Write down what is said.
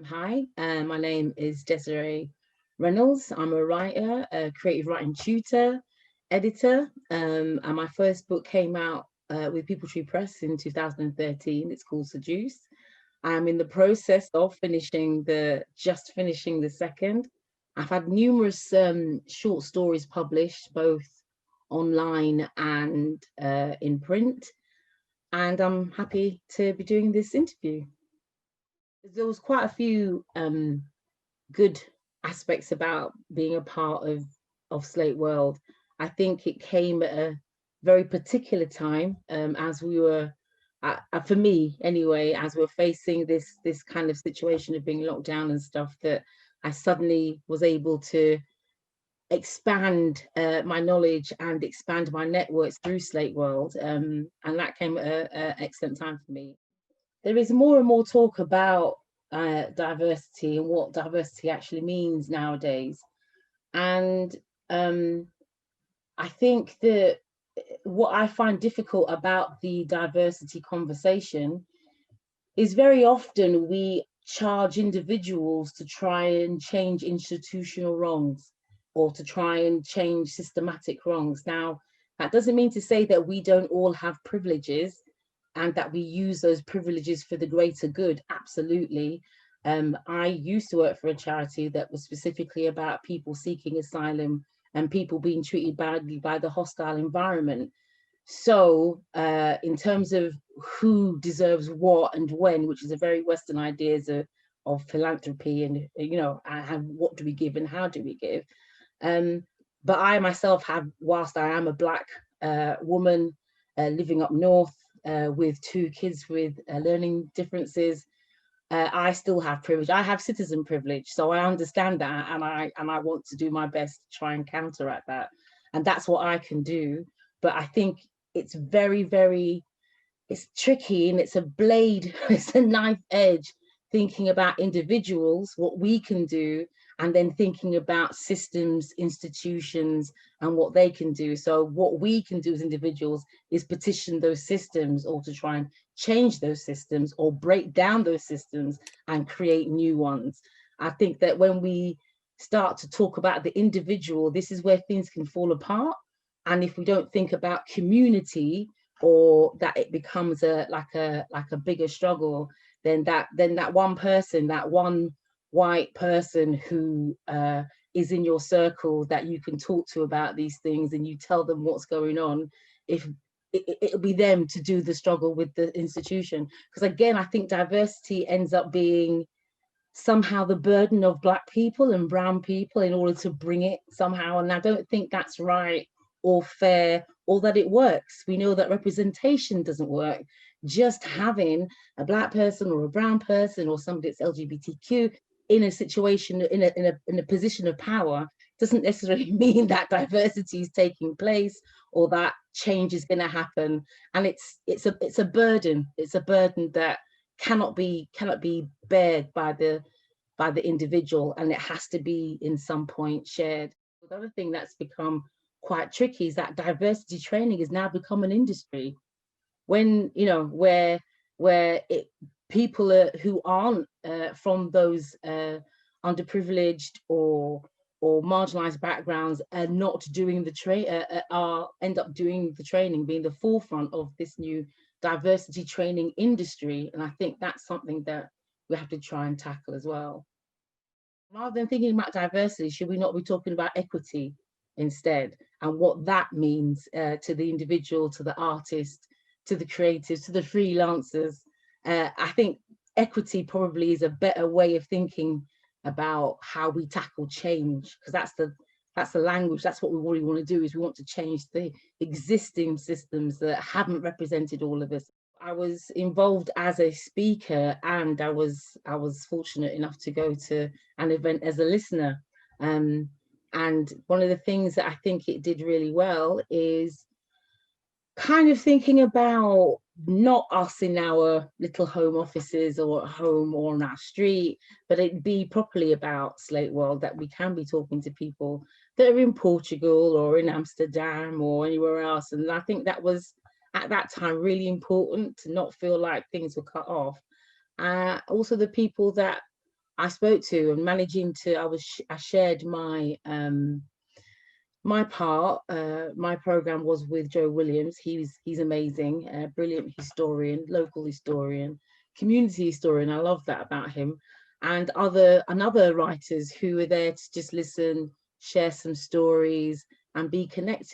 Hi, my name is Désirée Reynolds. I'm a writer, a creative writing tutor, editor, and my first book came out with People Tree Press in 2013. It's called Seduce. I'm in the process of just finishing the second. I've had numerous short stories published, both online and in print, and I'm happy to be doing this interview. There was quite a few good aspects about being a part of Slate World. I think it came at a very particular time, as we were, for me anyway, as we're facing this kind of situation of being locked down and stuff. That I suddenly was able to expand my knowledge and expand my networks through Slate World, and that came at an excellent time for me. There is more and more talk about diversity and what diversity actually means nowadays. And um, I think that what I find difficult about the diversity conversation is very often we charge individuals to try and change institutional wrongs or to try and change systematic wrongs. Now, that doesn't mean to say that we don't all have privileges and that we use those privileges for the greater good. Absolutely. I used to work for a charity that was specifically about people seeking asylum and people being treated badly by the hostile environment. So, in terms of who deserves what and when, which is a very Western ideas of philanthropy, and and what do we give and how do we give? Um, but I myself have, whilst I am a Black woman living up north with two kids with learning differences, I still have privilege. I have citizen privilege, so I understand that, and I want to do my best to try and counteract that, and that's what I can do. But I think it's very it's tricky, and it's a blade, it's a knife edge, thinking about individuals, what we can do, and then thinking about systems, institutions, and what they can do. So what we can do as individuals is petition those systems, or to try and change those systems or break down those systems and create new ones. I think that when we start to talk about the individual, this is where things can fall apart. And if we don't think about community, or that it becomes a bigger struggle, then that one person, that one white person who is in your circle that you can talk to about these things, and you tell them what's going on, if it'll be them to do the struggle with the institution. Because again, I think diversity ends up being somehow the burden of Black people and brown people in order to bring it somehow. And I don't think that's right or fair, or that it works. We know that representation doesn't work. Just having a Black person or a brown person or somebody that's LGBTQ in a situation, in a position of power, doesn't necessarily mean that diversity is taking place or that change is going to happen. And it's a burden. It's a burden that cannot be bared by the individual, and it has to be in some point shared. The other thing that's become quite tricky is that diversity training has now become an industry, when where people who aren't from those underprivileged or marginalized backgrounds are not doing end up doing the training, being the forefront of this new diversity training industry. And I think that's something that we have to try and tackle as well. Rather than thinking about diversity, should we not be talking about equity instead, and what that means to the individual, to the artist, to the creatives, to the freelancers? I think equity probably is a better way of thinking about how we tackle change, because that's the language. That's what we really want to do, is we want to change the existing systems that haven't represented all of us. I was involved as a speaker, and I was fortunate enough to go to an event as a listener. And one of the things that I think it did really well is kind of thinking about not us in our little home offices or at home or on our street, but it be properly about Slate World, that we can be talking to people that are in Portugal or in Amsterdam or anywhere else. And I think that was at that time really important, to not feel like things were cut off. Also the people that I spoke to, and managing to, I shared my my part. My program was with Joe Williams. He's amazing, brilliant historian, local historian, community historian. I love that about him. And other writers who were there to just listen, share some stories, and be connected.